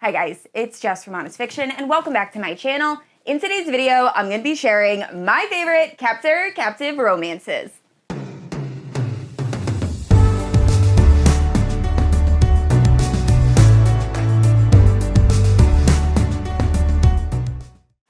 Hi guys, it's Jess from Honest Fiction and welcome back to my channel. In today's video, I'm going to be sharing my favorite Captor captive romances.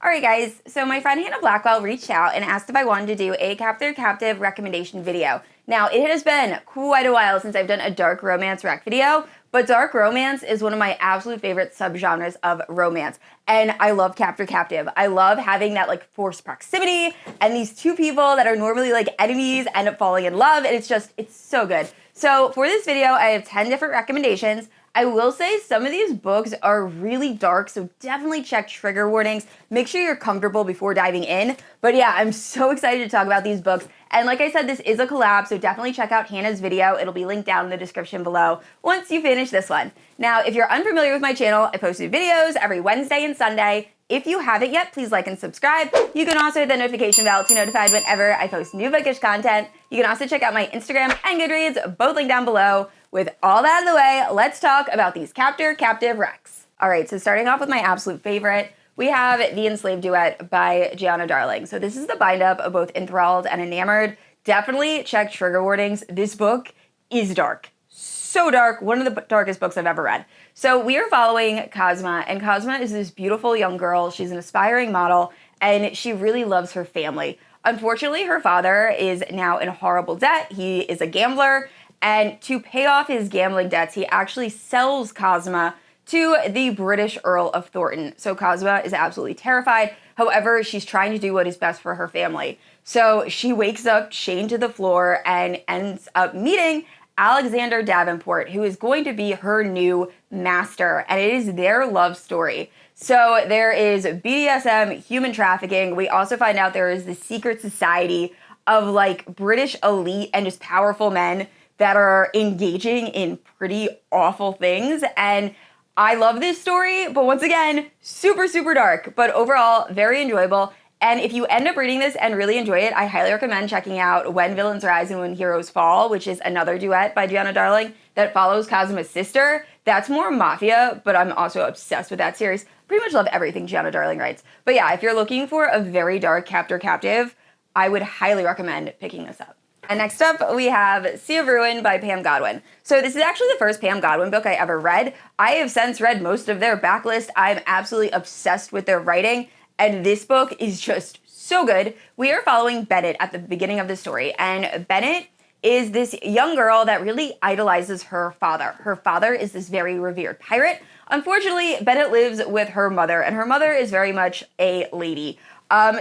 Alright guys, so my friend Hannah Blackwell reached out and asked if I wanted to do a Captor captive recommendation video. Now, it has been quite a while since I've done a dark romance rec video, but dark romance is one of my absolute favorite subgenres of romance. And I love Captor captive. I love having that like forced proximity and these two people that are normally like enemies end up falling in love, and it's so good. So for this video, I have 10 different recommendations. I will say some of these books are really dark, so definitely check trigger warnings. Make sure you're comfortable before diving in. But yeah, I'm so excited to talk about these books. And like I said, this is a collab, so definitely check out Hannah's video. It'll be linked down in the description below once you finish this one. Now, if you're unfamiliar with my channel, I post new videos every Wednesday and Sunday. If you haven't yet, please like and subscribe. You can also hit the notification bell to be notified whenever I post new bookish content. You can also check out my Instagram and Goodreads, both linked down below. With all that out of the way, let's talk about these Captor captive recs. All right, so starting off with my absolute favorite, we have the Enslaved duet by Giana Darling. So this is the bind-up of both Enthralled and Enamored. Definitely check trigger warnings. This book is dark. So dark, one of the darkest books I've ever read. So we are following Cosma, and Cosma is this beautiful young girl. She's an aspiring model, and she really loves her family. Unfortunately, her father is now in horrible debt. He is a gambler, and to pay off his gambling debts, he actually sells Cosma to the British Earl of Thornton. So Cosma is absolutely terrified. However, she's trying to do what is best for her family. So she wakes up chained to the floor and ends up meeting Alexander Davenport, who is going to be her new master, and it is their love story. So there is BDSM, human trafficking. We also find out there is the secret society of like British elite and just powerful men that are engaging in pretty awful things. And I love this story, but once again, super, super dark, but overall very enjoyable. And if you end up reading this and really enjoy it, I highly recommend checking out When Villains Rise and When Heroes Fall, which is another duet by Giana Darling that follows Cosma's sister. That's more Mafia, but I'm also obsessed with that series. Pretty much love everything Giana Darling writes. But yeah, if you're looking for a very dark Captor captive, I would highly recommend picking this up. And next up, we have Sea of Ruin by Pam Godwin. So this is actually the first Pam Godwin book I ever read. I have since read most of their backlist. I'm absolutely obsessed with their writing, and this book is just so good. We are following Bennett at the beginning of the story, and Bennett is this young girl that really idolizes her father. Her father is this very revered pirate. Unfortunately, Bennett lives with her mother, and her mother is very much a lady.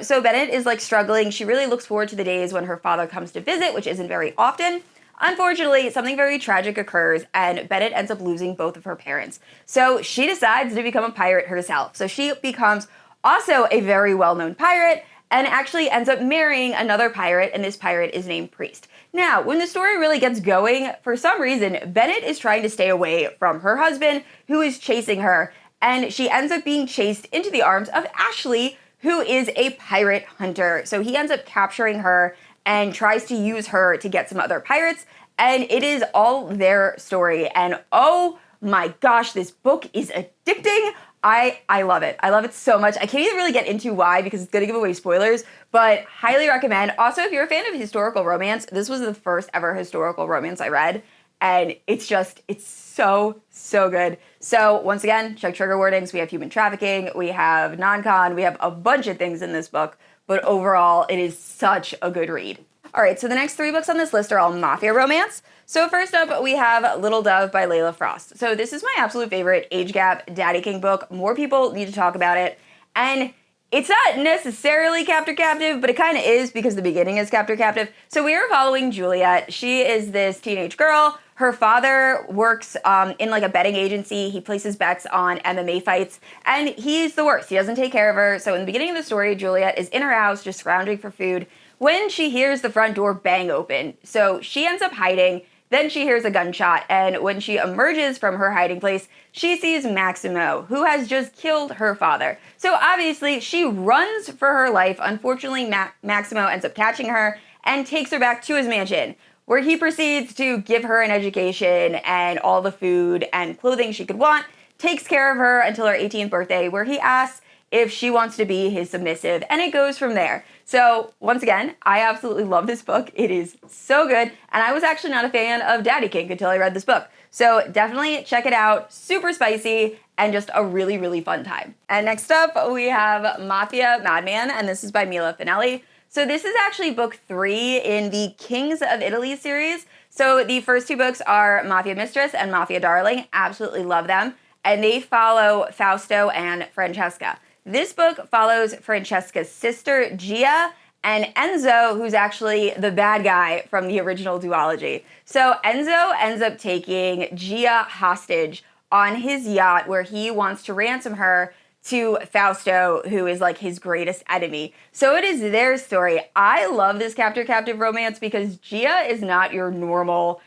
So Bennett is like struggling. She really looks forward to the days when her father comes to visit, which isn't very often. Unfortunately, something very tragic occurs, and Bennett ends up losing both of her parents. So she decides to become a pirate herself. So she becomes also a very well-known pirate and actually ends up marrying another pirate, and this pirate is named Priest. Now, when the story really gets going, for some reason, Bennett is trying to stay away from her husband, who is chasing her, and she ends up being chased into the arms of Ashley, who is a pirate hunter. So he ends up capturing her and tries to use her to get some other pirates, and it is all their story. And oh my gosh, this book is addicting. I love it. I love it so much. I can't even really get into why because it's gonna give away spoilers, but highly recommend. Also, if you're a fan of historical romance, this was the first ever historical romance I read, and it's so, so good. So once again, check trigger warnings. We have human trafficking, we have non-con, we have a bunch of things in this book, but overall, it is such a good read. All right, so the next 3 books on this list are all Mafia romance. So first up, we have Little Dove by Layla Frost. So this is my absolute favorite age gap Daddy King book. More people need to talk about it. And it's not necessarily Captor captive, but it kind of is because the beginning is Captor captive. So we are following Juliet. She is this teenage girl. Her father works in like a betting agency. He places bets on MMA fights, and he's the worst. He doesn't take care of her. So in the beginning of the story, Juliet is in her house just scrounging for food when she hears the front door bang open. So she ends up hiding. Then she hears a gunshot, and when she emerges from her hiding place, she sees Maximo, who has just killed her father. So obviously, she runs for her life. Unfortunately, Maximo ends up catching her and takes her back to his mansion, where he proceeds to give her an education and all the food and clothing she could want. takes care of her until her 18th birthday, where he asks if she wants to be his submissive, and it goes from there. So once again, I absolutely love this book. It is so good, and I was actually not a fan of Daddy Kink until I read this book. So definitely check it out. Super spicy and just a really, really fun time. And next up, we have Mafia, Madman, and this is by Mila Finelli. So this is actually book 3 in the Kings of Italy series. So the first 2 books are Mafia Mistress and Mafia Darling. Absolutely love them. And they follow Fausto and Francesca. This book follows Francesca's sister, Gia, and Enzo, who's actually the bad guy from the original duology. So Enzo ends up taking Gia hostage on his yacht where he wants to ransom her to Fausto, who is like his greatest enemy. So it is their story. I love this captor-captive romance because Gia is not your normal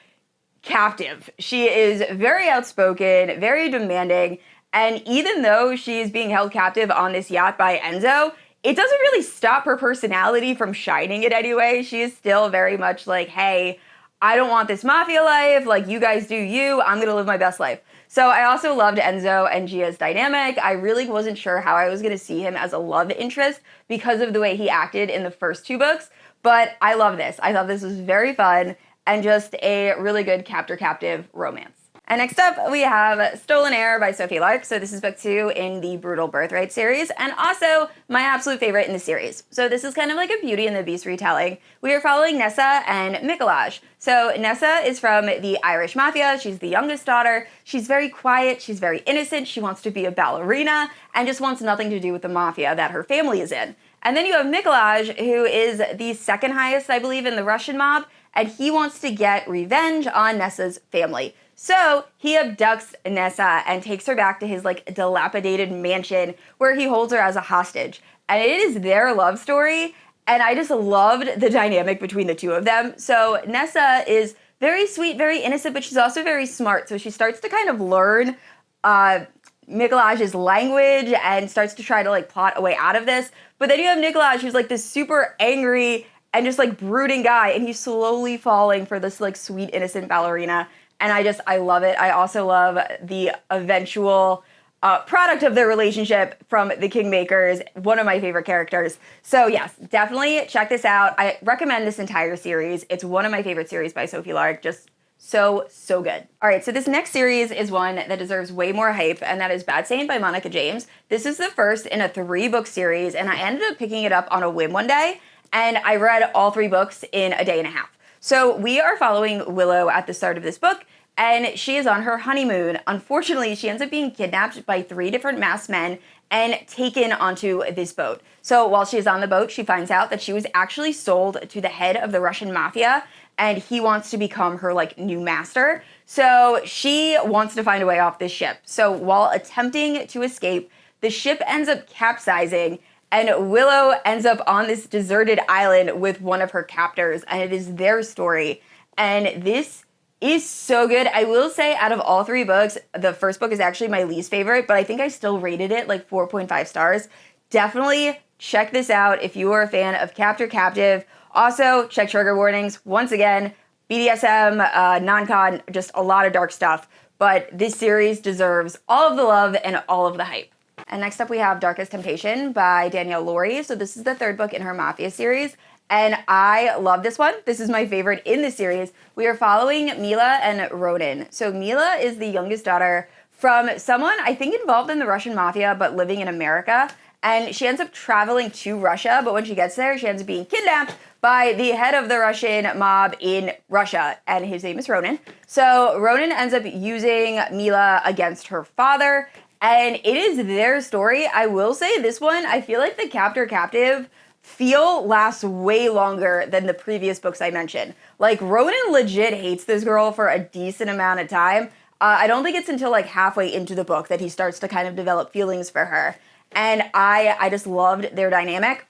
captive. She is very outspoken, very demanding, and even though she is being held captive on this yacht by Enzo, it doesn't really stop her personality from shining in any way. She is still very much like, hey, I don't want this mafia life, like you guys do you, I'm gonna live my best life. So I also loved Enzo and Gia's dynamic. I really wasn't sure how I was gonna see him as a love interest because of the way he acted in the first 2 books, but I love this. I thought this was very fun and just a really good captor-captive romance. And next up, we have Stolen Heir by Sophie Lark. So this is book 2 in the Brutal Birthright series, and also my absolute favorite in the series. So this is kind of like a Beauty and the Beast retelling. We are following Nessa and Mikolaj. So Nessa is from the Irish Mafia. She's the youngest daughter. She's very quiet. She's very innocent. She wants to be a ballerina and just wants nothing to do with the Mafia that her family is in. And then you have Mikolaj, who is the second highest, I believe, in the Russian mob, and he wants to get revenge on Nessa's family. So he abducts Nessa and takes her back to his like dilapidated mansion where he holds her as a hostage. And it is their love story, and I just loved the dynamic between the two of them. So Nessa is very sweet, very innocent, but she's also very smart. So she starts to kind of learn Mikolaj's language and starts to try to like plot a way out of this. But then you have Mikolaj, who's like this super angry and just like brooding guy, and he's slowly falling for this like sweet, innocent ballerina. And I love it. I also love the eventual product of their relationship from the Kingmakers, one of my favorite characters. So yes, definitely check this out. I recommend this entire series. It's one of my favorite series by Sophie Lark. Just so, so good. All right, so this next series is one that deserves way more hype, and that is Bad Saint by Monica James. This is the first in a 3-book series, and I ended up picking it up on a whim one day, and I read all 3 books in a day and a half. So we are following Willow at the start of this book, and she is on her honeymoon. Unfortunately, she ends up being kidnapped by 3 different masked men and taken onto this boat. So while she is on the boat, she finds out that she was actually sold to the head of the Russian mafia, and he wants to become her like new master. So she wants to find a way off this ship. So while attempting to escape, the ship ends up capsizing, and Willow ends up on this deserted island with one of her captors, and it is their story. And this is so good. I will say out of all 3 books, the first book is actually my least favorite, but I think I still rated it like 4.5 stars. Definitely check this out if you are a fan of Captor Captive. Also, check trigger warnings. Once again, BDSM, non-con, just a lot of dark stuff. But this series deserves all of the love and all of the hype. And next up we have Darkest Temptation by Danielle Laurie. So this is the 3rd book in her Mafia series. And I love this one. This is my favorite in the series. We are following Mila and Ronan. So Mila is the youngest daughter from someone I think involved in the Russian Mafia but living in America. And she ends up traveling to Russia, but when she gets there, she ends up being kidnapped by the head of the Russian mob in Russia, and his name is Ronan. So Ronan ends up using Mila against her father, and it is their story. I will say this one, I feel like the Captor Captive feel lasts way longer than the previous books I mentioned. Like, Ronan legit hates this girl for a decent amount of time. I don't think it's until like halfway into the book that he starts to kind of develop feelings for her. And I just loved their dynamic.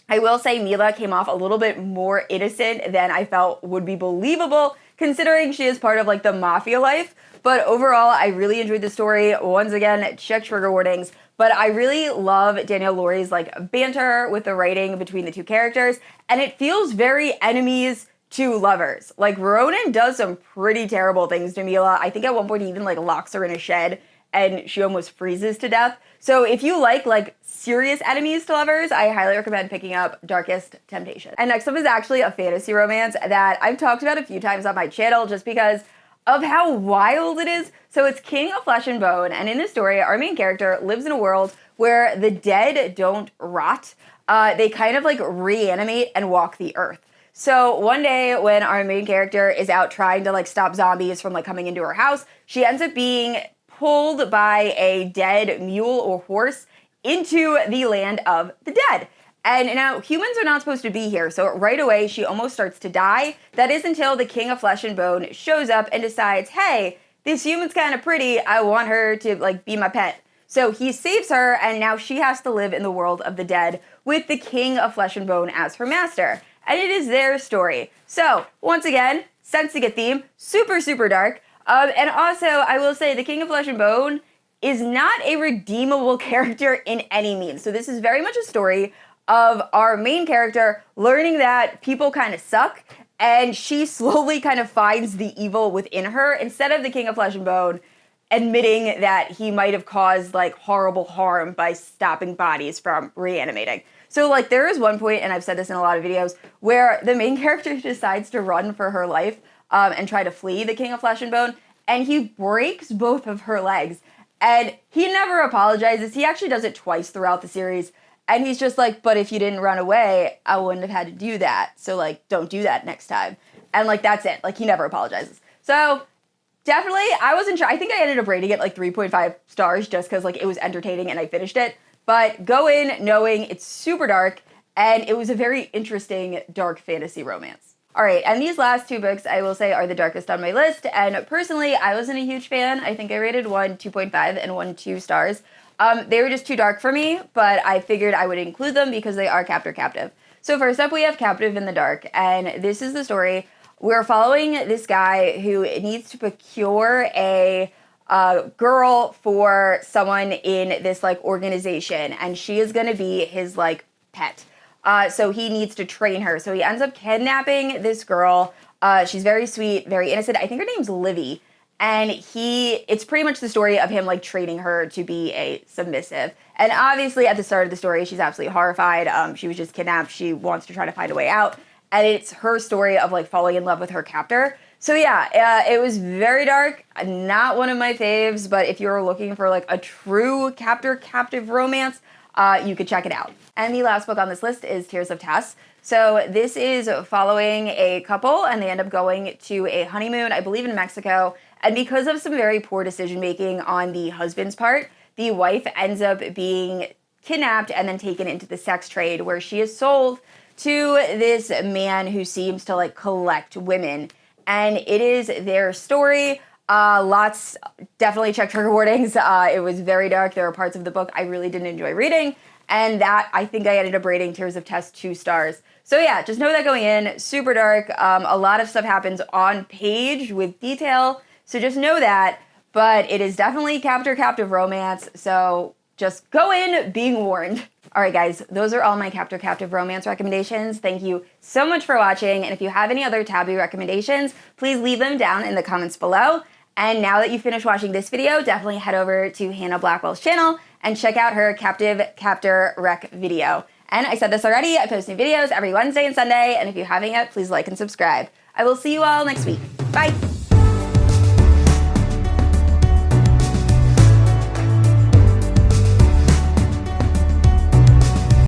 I will say Mila came off a little bit more innocent than I felt would be believable, considering she is part of like the mafia life. But overall, I really enjoyed the story. Once again, check trigger warnings. But I really love Danielle Laurie's like banter with the writing between the 2 characters. And it feels very enemies to lovers. Like, Ronan does some pretty terrible things to Mila. I think at one point he even like locks her in a shed and she almost freezes to death. So if you like serious enemies to lovers, I highly recommend picking up Darkest Temptation. And next up is actually a fantasy romance that I've talked about a few times on my channel just because of how wild it is. So it's King of Flesh and Bone, and in this story, our main character lives in a world where the dead don't rot. They kind of like reanimate and walk the earth. So one day when our main character is out trying to like stop zombies from like coming into her house, she ends up being pulled by a dead mule or horse into the land of the dead. And now humans are not supposed to be here, so right away she almost starts to die. That is until the King of Flesh and Bone shows up and decides, hey, this human's kind of pretty, I want her to like be my pet. So he saves her, and now she has to live in the world of the dead with the King of Flesh and Bone as her master. And it is their story. So once again, sensing a theme, super, super dark. And also, I will say, the King of Flesh and Bone is not a redeemable character in any means. So this is very much a story of our main character learning that people kind of suck, and she slowly kind of finds the evil within her, instead of the King of Flesh and Bone admitting that he might have caused like horrible harm by stopping bodies from reanimating. So like there is one point, and I've said this in a lot of videos, where the main character decides to run for her life and try to flee the King of Flesh and Bone, and he breaks both of her legs. And he never apologizes. He actually does it twice throughout the series. And he's just like, but if you didn't run away, I wouldn't have had to do that. So like, don't do that next time. And like, that's it. Like, he never apologizes. So definitely, I wasn't sure. I think I ended up rating it like 3.5 stars just because like it was entertaining and I finished it. But go in knowing it's super dark, and it was a very interesting dark fantasy romance. All right, and these last two books, I will say, are the darkest on my list, and personally, I wasn't a huge fan. I think I rated one 2.5 and one 2 stars. They were just too dark for me, but I figured I would include them because they are Captor Captive. So first up, we have Captive in the Dark, and this is the story. We're following this guy who needs to procure a girl for someone in this like organization, and she is going to be his like pet. So he needs to train her. So he ends up kidnapping this girl. She's very sweet, very innocent. I think her name's Livy. And it's pretty much the story of him like training her to be a submissive. And obviously at the start of the story, she's absolutely horrified. She was just kidnapped. She wants to try to find a way out. And it's her story of like falling in love with her captor. So yeah, it was very dark. Not one of my faves, but if you're looking for like a true captive romance, you could check it out. And the last book on this list is Tears of Tess. So this is following a couple, and they end up going to a honeymoon, I believe in Mexico. And because of some very poor decision making on the husband's part, the wife ends up being kidnapped and then taken into the sex trade, where she is sold to this man who seems to like collect women. And it is their story. Definitely check trigger warnings. It was very dark. There are parts of the book I really didn't enjoy reading. And that, I think I ended up rating Tears of Tess 2 stars. So yeah, just know that going in, super dark. A lot of stuff happens on page with detail. So just know that. But it is definitely captive romance. So just go in being warned. All right, guys, those are all my captive romance recommendations. Thank you so much for watching. And if you have any other taboo recommendations, please leave them down in the comments below. And now that you finished watching this video, definitely head over to Hannah Blackwell's channel and check out her Captor rec video. And I said this already, I post new videos every Wednesday and Sunday. And if you haven't yet, please like and subscribe. I will see you all next week. Bye.